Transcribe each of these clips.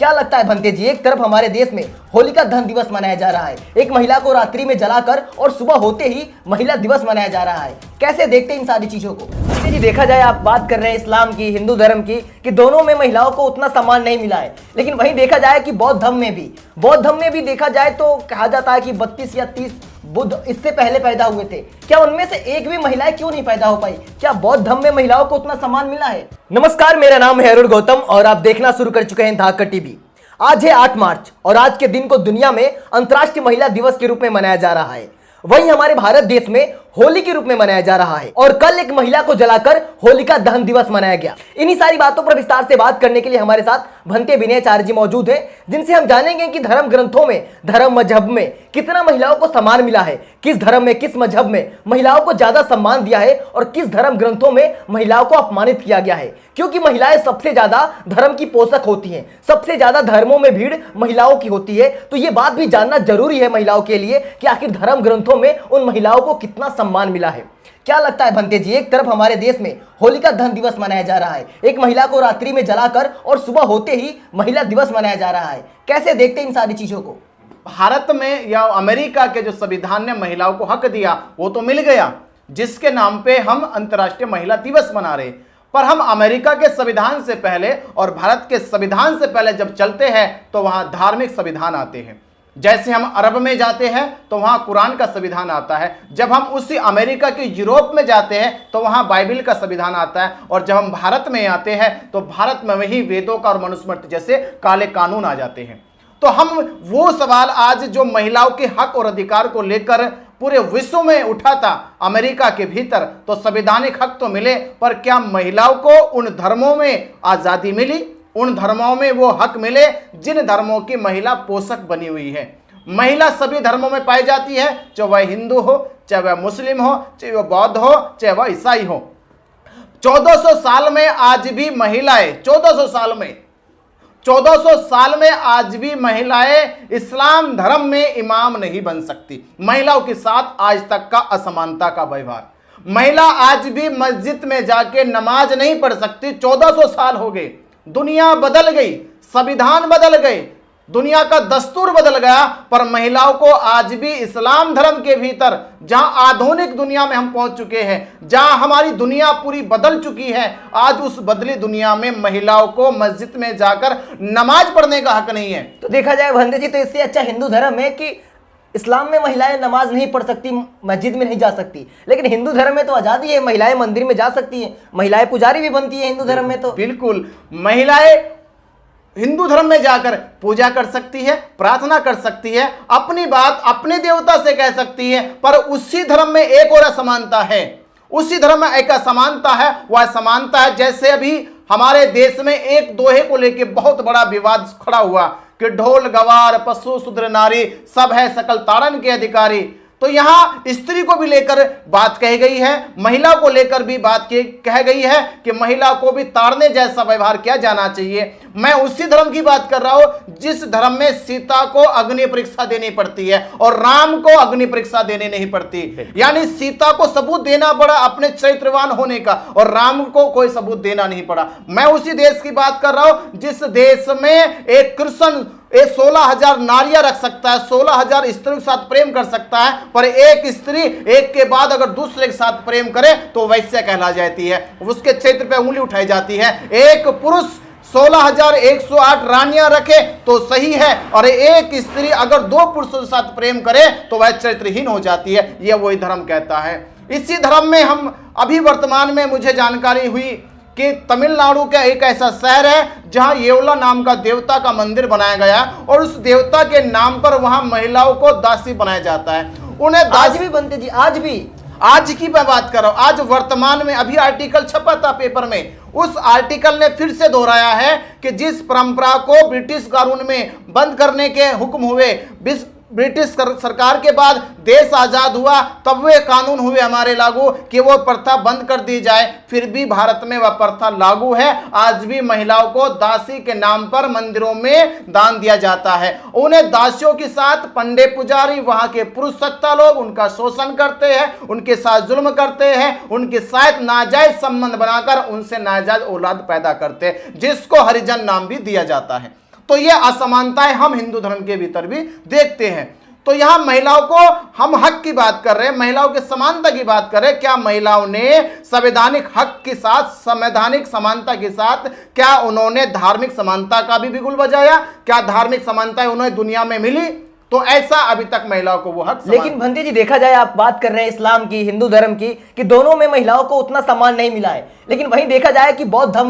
क्या लगता है भंते जी, एक तरफ हमारे देश में होलिका दहन दिवस मनाया जा रहा है, एक महिला को रात्रि में जलाकर और सुबह होते ही महिला दिवस मनाया जा रहा है। कैसे देखते हैं इन सारी चीजों को? भंते जी देखा जाए, आप बात कर रहे हैं इस्लाम की, हिंदू धर्म की, कि दोनों में महिलाओं को उतना सम्मान नहीं मिला है। लेकिन वहीं देखा जाए कि बौद्ध धर्म में भी देखा जाए तो कहा जाता है कि 32 या 30 बुद्ध इससे पहले पैदा हुए थे। क्या उनमें से एक भी महिलाएं क्यों नहीं पैदा हो पाई? क्या बौद्ध धर्म में महिलाओं को उतना सम्मान मिला है? नमस्कार, मेरा नाम है अरुण गौतम और आप देखना शुरू कर चुके हैं धाकड़ टीवी। आज है 8 मार्च और आज के दिन को दुनिया में अंतर्राष्ट्रीय महिला दिवस के रूप में मनाया जा रहा है। वहीं हमारे भारत देश में होली के रूप में मनाया जा रहा है और कल एक महिला को जलाकर होलिका दहन दिवस मनाया गया। इन्हीं सारी बातों पर विस्तार से बात करने के लिए हमारे साथ भंते विनयाचार्य जी मौजूद हैं, जिनसे हम जानेंगे कि धर्म ग्रंथों में, धर्म मजहब में कितना महिलाओं को सम्मान मिला है, किस धर्म में, किस मजहब में महिलाओं को ज्यादा सम्मान दिया है और किस धर्म ग्रंथों में महिलाओं को अपमानित किया गया है। क्योंकि महिलाएं सबसे ज्यादा धर्म की पोषक होती हैं, सबसे ज्यादा धर्मों में भीड़ महिलाओं की होती है। तो ये बात भी जानना जरूरी है महिलाओं के लिए कि आखिर धर्म ग्रंथों में उन महिलाओं को कितना सम्मान मिला है। क्या लगता है भंते जी, एक तरफ हमारे देश में होलिका दहन दिवस मनाया जा रहा है, एक महिला को रात्रि में जलाकर और सुबह होते ही महिला दिवस मनाया जा रहा है। कैसे देखते हैं इन सारी चीजों को? भारत में या अमेरिका के जो संविधान ने महिलाओं को हक दिया वो तो मिल गया, जिसके नाम पे हम अंतर्राष्ट्रीय महिला दिवस मना रहे। पर हम अमेरिका के संविधान से पहले और भारत के संविधान से पहले जब चलते हैं तो वहां धार्मिक संविधान आते हैं। जैसे हम अरब में जाते हैं तो वहाँ कुरान का संविधान आता है, जब हम उसी अमेरिका के यूरोप में जाते हैं तो वहाँ बाइबिल का संविधान आता है, और जब हम भारत में आते हैं तो भारत में वही वेदों का और मनुस्मृति जैसे काले कानून आ जाते हैं। तो हम वो सवाल आज जो महिलाओं के हक और अधिकार को लेकर पूरे विश्व में उठा था अमेरिका के भीतर, तो संवैधानिक हक तो मिले, पर क्या महिलाओं को उन धर्मों में आज़ादी मिली, उन धर्मों में वो हक मिले जिन धर्मों की महिला पोषक बनी हुई है? महिला सभी धर्मों में पाई जाती है, चाहे वह हिंदू हो, चाहे वह मुस्लिम हो, चाहे वह बौद्ध हो, चाहे वह ईसाई हो। 1400 साल में आज भी महिलाएं 1400 साल में आज भी महिलाएं इस्लाम धर्म में इमाम नहीं बन सकती। महिलाओं के साथ आज तक का असमानता का व्यवहार, महिला आज भी मस्जिद में जाके नमाज नहीं पढ़ सकती। 1400 साल हो गए, दुनिया बदल गई, संविधान बदल गए, दुनिया का दस्तूर बदल गया, पर महिलाओं को आज भी इस्लाम धर्म के भीतर, जहां आधुनिक दुनिया में हम पहुंच चुके हैं, जहां हमारी दुनिया पूरी बदल चुकी है, आज उस बदली दुनिया में महिलाओं को मस्जिद में जाकर नमाज पढ़ने का हक नहीं है। तो देखा जाए भंते जी, तो इससे अच्छा हिंदू धर्म है कि इस्लाम में महिलाएं नमाज नहीं पढ़ सकती, मस्जिद में नहीं जा सकती, लेकिन हिंदू धर्म में तो आज़ादी है, महिलाएं मंदिर में जा सकती हैं, महिलाएं पुजारी भी बनती है हिंदू धर्म में। तो बिल्कुल, महिलाएं हिंदू धर्म में जाकर पूजा कर सकती है, प्रार्थना कर सकती है, अपनी बात अपने देवता से कह सकती है। पर उसी धर्म में एक और असमानता है, उसी धर्म में एक असमानता है। वह असमानता है, जैसे अभी हमारे देश में एक दोहे को लेकर बहुत बड़ा विवाद खड़ा हुआ कि ढोल गवार पशु शूद्र नारी सब है सकल ताड़न के अधिकारी। तो यहां स्त्री को भी लेकर बात कही गई है, महिला को लेकर भी बात कह गई है कि महिला को भी ताड़ने जैसा व्यवहार किया जाना चाहिए। मैं उसी धर्म की बात कर रहा हूं जिस धर्म में सीता को अग्नि परीक्षा देनी पड़ती है और राम को अग्नि परीक्षा देनी नहीं पड़ती। यानी सीता को सबूत देना पड़ा अपने चरित्रवान होने का और राम को कोई सबूत देना नहीं पड़ा। मैं उसी देश की बात कर रहा हूं जिस देश में एक कृष्ण 16,000 नारियां रख सकता है, 16,000 स्त्रियों के साथ प्रेम कर सकता है, पर एक स्त्री एक के बाद अगर दूसरे के साथ प्रेम करे तो वैश्य कहला जाती है, उसके चरित्र पे उंगली उठाई जाती है। एक पुरुष 16,108 रानियां रखे तो सही है, और एक स्त्री अगर 2 पुरुषों के साथ प्रेम करे तो वह चरित्रहीन हो जाती है। यह वही धर्म कहता है। इसी धर्म में हम अभी वर्तमान में मुझे जानकारी हुई कि तमिलनाडु का एक ऐसा शहर है जहां येवला नाम का देवता का मंदिर बनाया गया और उस देवता के नाम पर वहां महिलाओं को दासी बनाया जाता है। उन्हें आज भी बनते जी, आज की मैं बात कर रहा हूं, आज वर्तमान में अभी आर्टिकल छपा था पेपर में, उस आर्टिकल ने फिर से दोहराया है कि जिस परंपरा को ब्रिटिश कानून में बंद करने के हुक्म हुए, ब्रिटिश सरकार के बाद देश आज़ाद हुआ तब वे कानून हुए हमारे लागू कि वो प्रथा बंद कर दी जाए, फिर भी भारत में वह प्रथा लागू है। आज भी महिलाओं को दासी के नाम पर मंदिरों में दान दिया जाता है। उन्हें दासियों के साथ पंडे पुजारी, वहां के पुरुष सत्ता लोग उनका शोषण करते हैं, उनके साथ जुल्म करते हैं, उनके साथ नाजायज संबंध बनाकर उनसे नाजायज औलाद पैदा करते हैं, जिसको हरिजन नाम भी दिया जाता है। तो ये असमानताएं हम हिंदू धर्म के भीतर भी देखते हैं। तो यहां महिलाओं को हम हक की बात कर रहे हैं, महिलाओं के समानता की बात कर रहे हैं। क्या महिलाओं ने संवैधानिक हक के साथ, संवैधानिक समानता के साथ, क्या उन्होंने धार्मिक समानता का भी बिगुल बजाया? क्या धार्मिक समानताएं उन्हें दुनिया में मिली? तो ऐसा अभी तक महिलाओं को वो हक। लेकिन भंते जी देखा जाए, आप बात कर रहे हैं इस्लाम की, हिंदू धर्म की, कि दोनों में महिलाओं को उतना सम्मान नहीं मिला है। लेकिन वहीं देखा जाए कि बौद्ध धर्म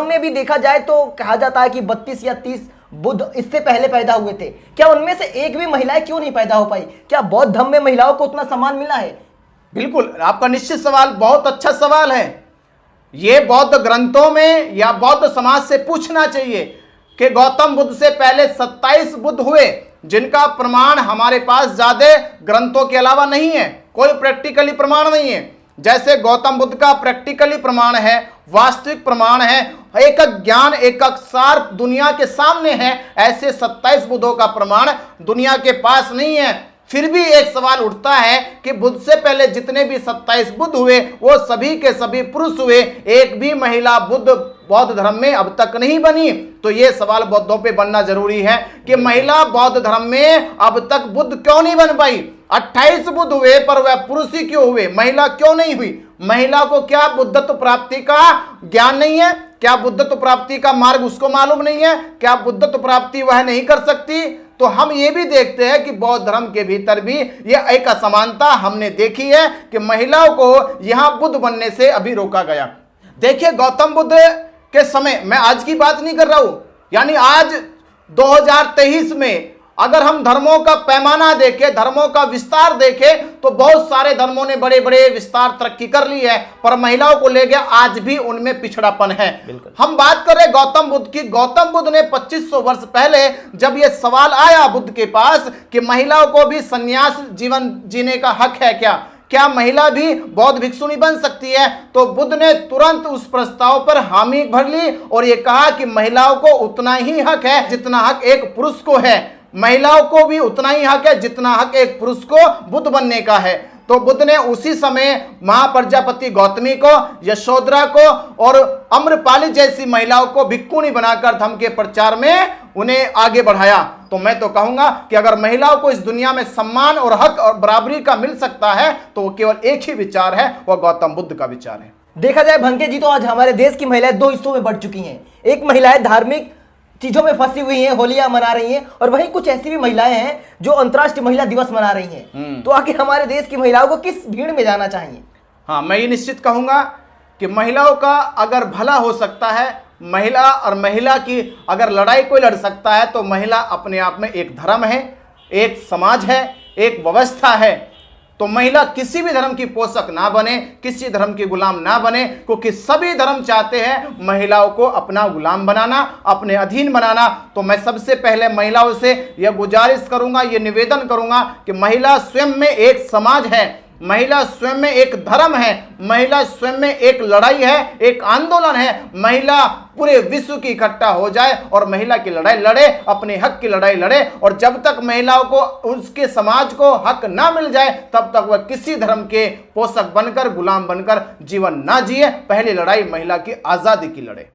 में भी देखा जाए तो कहा जाता है कि 32 या 30 बुद्ध इससे पहले पैदा हुए थे। क्या उनमें से एक भी महिलाएं क्यों नहीं पैदा हो पाई? क्या बौद्ध धर्म में महिलाओं को उतना सम्मान मिला है? बिल्कुल, आपका निश्चित सवाल बहुत अच्छा सवाल है। यह बौद्ध ग्रंथों में या बौद्ध समाज से पूछना चाहिए कि गौतम बुद्ध से पहले 27 बुद्ध हुए, जिनका प्रमाण हमारे पास ज्यादा ग्रंथों के अलावा नहीं है, कोई प्रैक्टिकली प्रमाण नहीं है। जैसे गौतम बुद्ध का प्रैक्टिकली प्रमाण है, वास्तविक प्रमाण है, एक ज्ञान, एक सार दुनिया के सामने है, ऐसे 27 बुद्धों का प्रमाण दुनिया के पास नहीं है। फिर भी एक सवाल उठता है कि बुद्ध से पहले जितने भी 27 बुद्ध हुए वो सभी के सभी पुरुष हुए, एक भी महिला बुद्ध बौद्ध धर्म में अब तक नहीं बनी। तो ये सवाल बौद्धों पे बनना जरूरी है कि महिला बौद्ध धर्म में अब तक बुद्ध क्यों नहीं बन पाई? 28 बुद्ध हुए पर वह पुरुष ही क्यों हुए, महिला क्यों नहीं हुई? महिला को क्या बुद्धत्व प्राप्ति का ज्ञान नहीं है? क्या बुद्धत्व प्राप्ति का मार्ग उसको मालूम नहीं है? क्या बुद्धत्व प्राप्ति वह नहीं कर सकती? तो हम ये भी देखते हैं कि बौद्ध धर्म के भीतर भी यह एक असमानता हमने देखी है कि महिलाओं को यहां बुद्ध बनने से अभी रोका गया। देखिए, गौतम बुद्ध के समय, मैं आज की बात नहीं कर रहा हूं, यानी आज 2023 में अगर हम धर्मों का पैमाना देखें, धर्मों का विस्तार देखें, तो बहुत सारे धर्मों ने बड़े बड़े विस्तार तरक्की कर ली है, पर महिलाओं को ले गया आज भी उनमें पिछड़ापन है। हम बात कर रहे गौतम बुद्ध की। गौतम बुद्ध ने 2500 वर्ष पहले जब यह सवाल आया बुद्ध के पास कि महिलाओं को भी संन्यास जीवन जीने का हक है क्या महिला भी बौद्ध भिक्षुणी बन सकती है? तो बुद्ध ने तुरंत उस प्रस्ताव पर हामी भर ली और यह कहा कि महिलाओं को उतना ही हक है जितना हक एक पुरुष को है, महिलाओं को भी उतना ही हक है जितना हक एक पुरुष को बुद्ध बनने का है। तो बुद्ध ने उसी समय महाप्रजापति गौतमी को, यशोधरा को और अम्रपाली जैसी महिलाओं को भिक्षुणी बनाकर धर्म के प्रचार में उन्हें आगे बढ़ाया। तो मैं तो कहूंगा कि अगर महिलाओं को इस दुनिया में सम्मान और हक और बराबरी का मिल सकता है तो वो केवल एक ही विचार है, वह गौतम बुद्ध का विचार है। देखा जाए भंके जी, तो आज हमारे देश की महिलाएं दो हिस्सों में बढ़ चुकी हैं। एक महिलाएं धार्मिक चीजों में फंसी हुई हैं, होलियां मना रही हैं, और वहीं कुछ ऐसी भी महिलाएं हैं जो अंतर्राष्ट्रीय महिला दिवस मना रही हैं। तो आखिर हमारे देश की महिलाओं को किस भीड़ में जाना चाहिए? हाँ, मैं ये निश्चित कहूंगा कि महिलाओं का अगर भला हो सकता है, महिला और महिला की अगर लड़ाई कोई लड़ सकता है, तो महिला अपने आप में एक धर्म है, एक समाज है, एक व्यवस्था है। तो महिला किसी भी धर्म की पोषक ना बने, किसी धर्म की गुलाम ना बने, क्योंकि सभी धर्म चाहते हैं महिलाओं को अपना गुलाम बनाना, अपने अधीन बनाना। तो मैं सबसे पहले महिलाओं से यह गुजारिश करूंगा, यह निवेदन करूंगा कि महिला स्वयं में एक समाज है, महिला स्वयं में एक धर्म है, महिला स्वयं में एक लड़ाई है, एक आंदोलन है। महिला पूरे विश्व की इकट्ठा हो जाए और महिला की लड़ाई लड़े, अपने हक की लड़ाई लड़े। और जब तक महिलाओं को, उसके समाज को हक ना मिल जाए, तब तक वह किसी धर्म के पोषक बनकर, गुलाम बनकर जीवन ना जिए। पहली लड़ाई महिला की आजादी की लड़े।